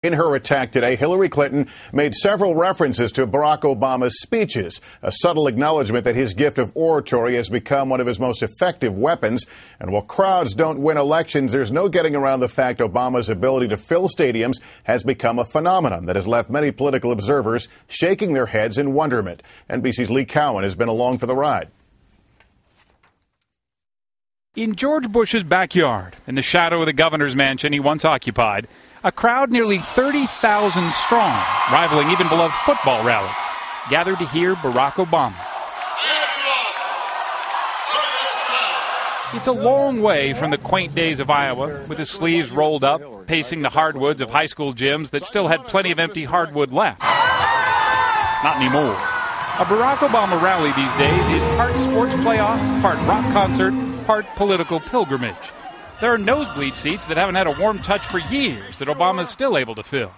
In her attack today, Hilary Clinton made several references to Barack Obama's speeches, a subtle acknowledgement that his gift of oratory has become one of his most effective weapons. And while crowds don't win elections, there's no getting around the fact Obama's ability to fill stadiums has become a phenomenon that has left many political observers shaking their heads in wonderment. NBC's Lee Cowan has been along for the ride. In George Bush's backyard, in the shadow of the governor's mansion he once occupied, a crowd nearly 30,000 strong, rivaling even beloved football rallies, gathered to hear Barack Obama. It's a long way from the quaint days of Iowa, with his sleeves rolled up, pacing the hardwoods of high school gyms that still had plenty of empty hardwood left. Not anymore. A Barack Obama rally these days is part sports playoff, part rock concert, part political pilgrimage. There are nosebleed seats that haven't had a warm touch for years that Obama is still able to fill.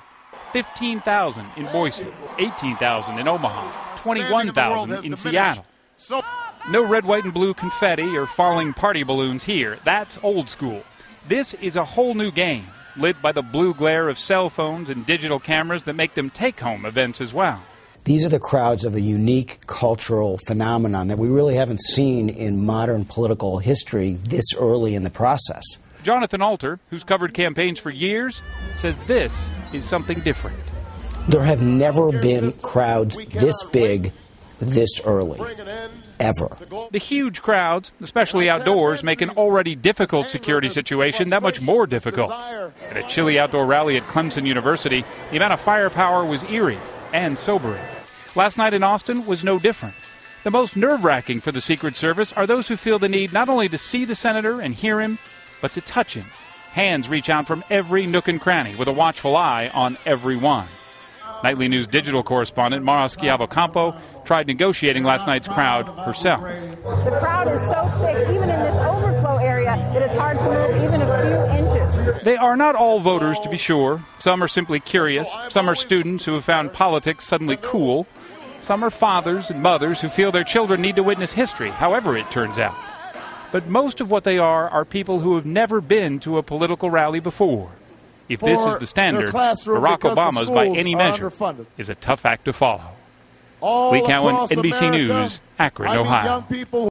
15,000 in Boise, 18,000 in Omaha, 21,000 in Seattle. No red, white, and blue confetti or falling party balloons here. That's old school. This is a whole new game, lit by the blue glare of cell phones and digital cameras that make them take-home events as well. These are the crowds of a unique cultural phenomenon that we really haven't seen in modern political history this early in the process. Jonathan Alter, who's covered campaigns for years, says this is something different. There have never been crowds this big, this early, ever. The huge crowds, especially outdoors, make an already difficult security situation that much more difficult. At a chilly outdoor rally at Clemson University, the amount of firepower was eerie and sobering. Last night in Austin was no different. The most nerve-wracking for the Secret Service are those who feel the need not only to see the senator and hear him, but to touch him. Hands reach out from every nook and cranny with a watchful eye on every one. Nightly News digital correspondent Mara Schiavocampo tried negotiating last night's crowd herself. The crowd is so thick, even in this overflow area, that it's hard to move even a few inches. They are not all voters, to be sure. Some are simply curious. Some are students who have found politics suddenly cool. Some are fathers and mothers who feel their children need to witness history, however it turns out. But most of what they are people who have never been to a political rally before. If this is the standard, Barack Obama's, by any measure, is a tough act to follow. Lee Cowan, NBC News, Akron, Ohio.